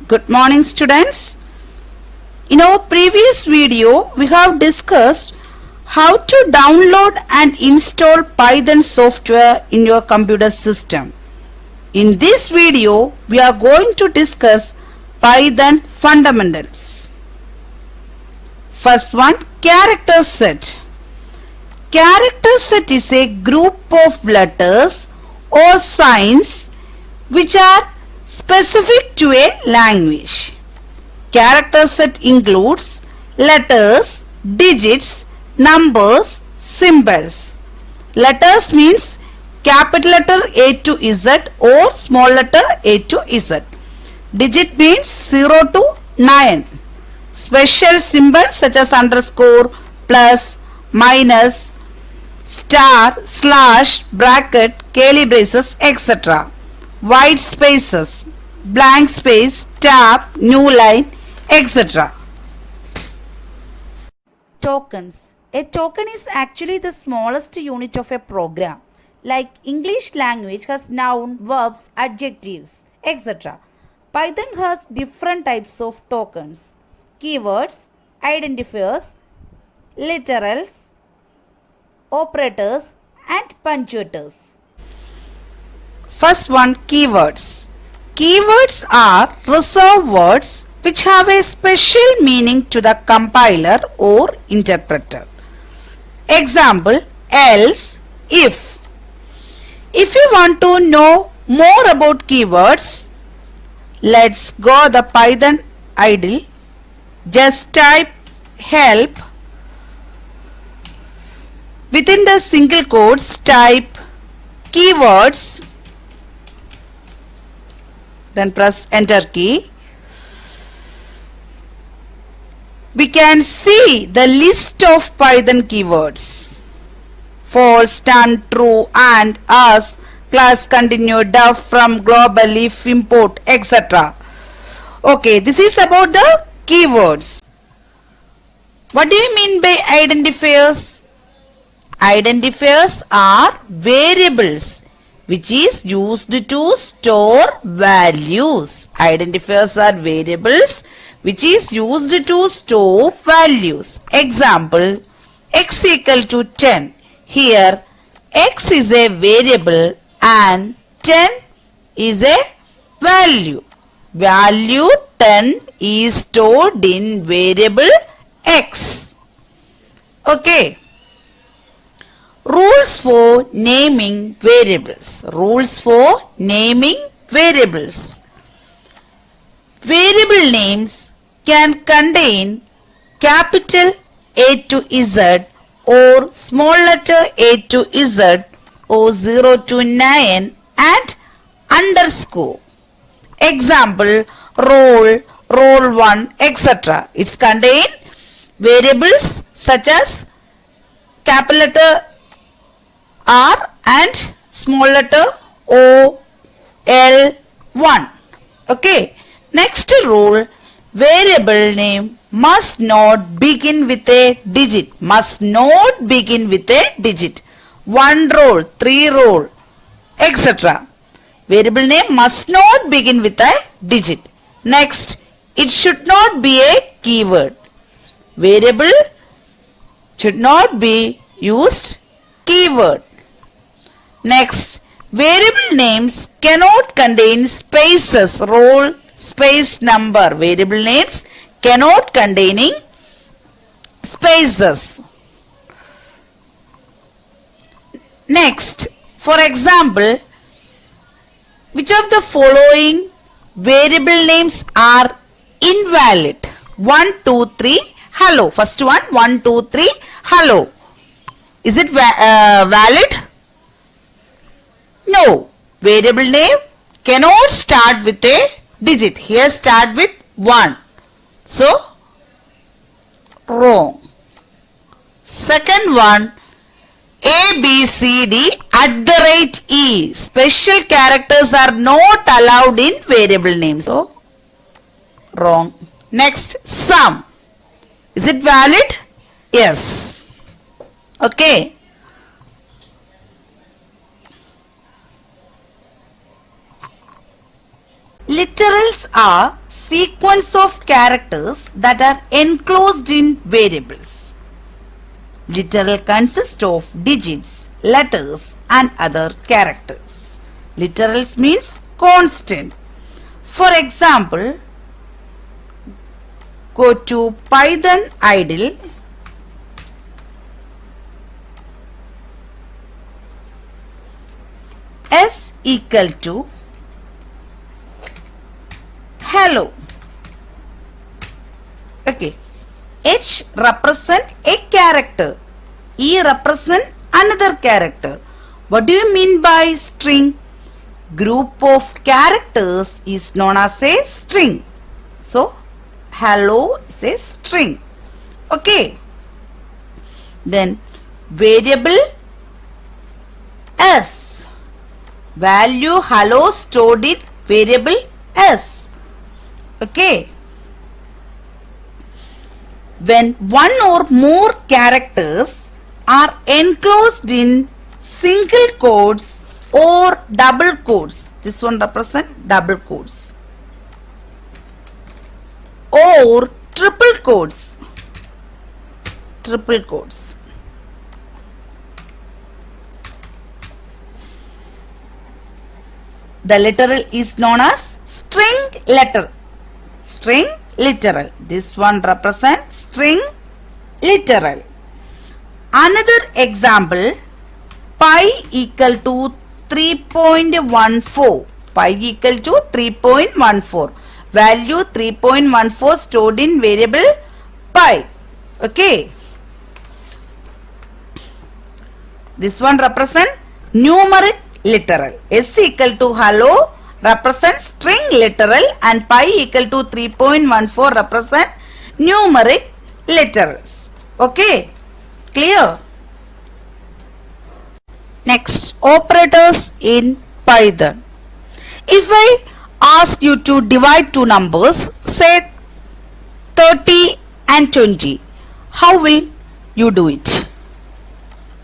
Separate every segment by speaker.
Speaker 1: Good morning, students. In our previous video, we have discussed how to download and install Python software in your computer system. In this video, we are going to discuss Python fundamentals. First one, character set. Character set is a group of letters or signs which are specific to a language. Character set includes letters, digits, numbers, symbols. Letters means capital letter A to Z or small letter A to Z. Digit means 0 to 9. Special symbols such as underscore, plus, minus, star, slash, bracket, curly braces, etc. White spaces, blank space, tab, new line, etc. Tokens. A token is actually the smallest unit of a program. Like English language has noun, verbs, adjectives, etc. Python has different types of tokens. Keywords, identifiers, literals, operators and punctuators. First one, keywords. Keywords are reserved words which have a special meaning to the compiler or interpreter. Example, else, if. If you want to know more about keywords, let's go the Python idle. Just type help. Within the single quotes, type keywords. Then press enter key. We can see the list of Python keywords. False, none, true, and, as, class, continue, def, from, global, if, import, etc. Okay, this is about the keywords. What do you mean by identifiers? Identifiers are variables which is used to store values. Identifiers are variables which is used to store values. Example, x equal to 10. Here, x is a variable and 10 is a value. Value 10 is stored in variable x. Okay. Rules for naming variables. Rules for naming variables. Variable names can contain capital A to Z or small letter A to Z or 0 to 9 and underscore. Example, roll, roll1, etc. It's contain variables such as capital letter R and small letter O, L, 1. Okay. Next rule, variable name must not begin with a digit. Must not begin with a digit. 1 roll, 3 roll, etc. Variable name must not begin with a digit. Next, it should not be a keyword. Variable should not be used keyword. Next, variable names cannot contain spaces, roll, space, number. Variable names cannot containing spaces. Next, for example, which of the following variable names are invalid? 1, 2, 3, hello. First one, 1, 2, 3, hello. Is it valid? No. Variable name cannot start with a digit. Here start with 1. So, wrong. Second one, A, B, C, D @E. Special characters are not allowed in variable names. So, wrong. Next, sum. Is it valid? Yes. Okay. Literals are sequence of characters that are enclosed in variables. Literal consists of digits, letters and other characters. Literals means constant. For example, go to Python idle. S equal to hello. Okay. H represent a character. E represent another character. What do you mean by string? Group of characters is known as a string. So, hello is a string. Okay. Then, variable S. Value hello stored in variable S. Okay. When one or more characters are enclosed in single quotes or double quotes, this one represent double quotes, or triple quotes, the literal is known as string letter. String literal. This one represents string literal. Another example, pi equal to 3.14. Pi equal to 3.14. Value 3.14 stored in variable pi. Okay. This one represents numeric literal. S equal to hello represents string literal and pi equal to 3.14 represent numeric literals. Okay. Clear? Next, operators in Python. If I ask you to divide two numbers, say 30 and 20, how will you do it?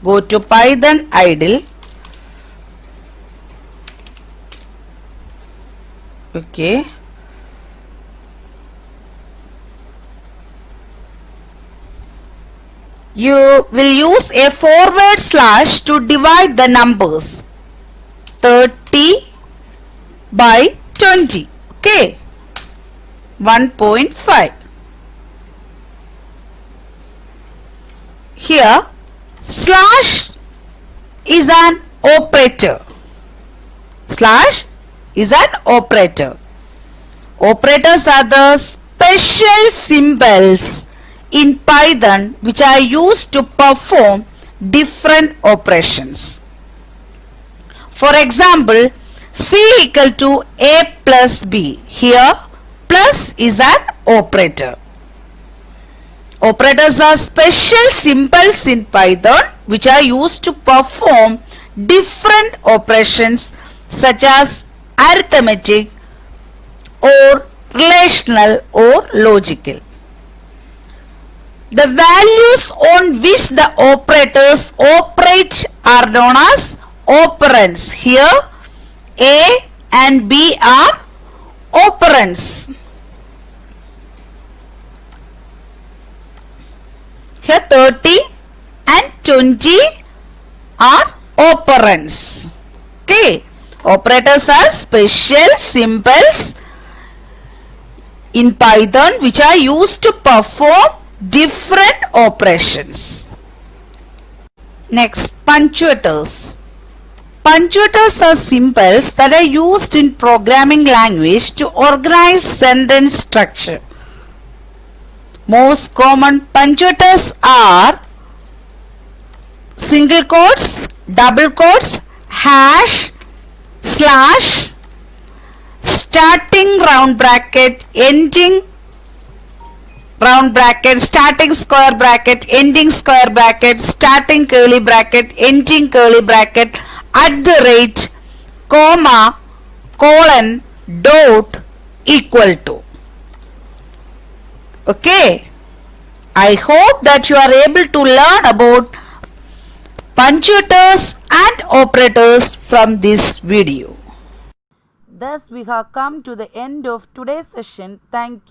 Speaker 1: Go to Python idle. Okay. You will use a forward slash to divide the numbers 30 by 20. Okay. 1.5. Here slash is an operator. Slash is an operator. Operators are the special symbols in Python which are used to perform different operations. For example, C equal to A plus B. Here plus is an operator. Operators are special symbols in Python which are used to perform different operations such as arithmetic or relational or logical. The values on which the operators operate are known as operands. Here A and B are operands. Here 30 and 20 are operands. Okay. Operators are special symbols in Python which are used to perform different operations. Next, punctuators. Punctuators are symbols that are used in programming language to organize sentence structure. Most common punctuators are single quotes, double quotes, hash, slash, starting round bracket, ending round bracket, starting square bracket, ending square bracket, starting curly bracket, ending curly bracket, at the rate, comma, colon, dot, equal to. Okay. I hope that you are able to learn about punctuators and operators from this video. Thus, we have come to the end of today's session. Thank you.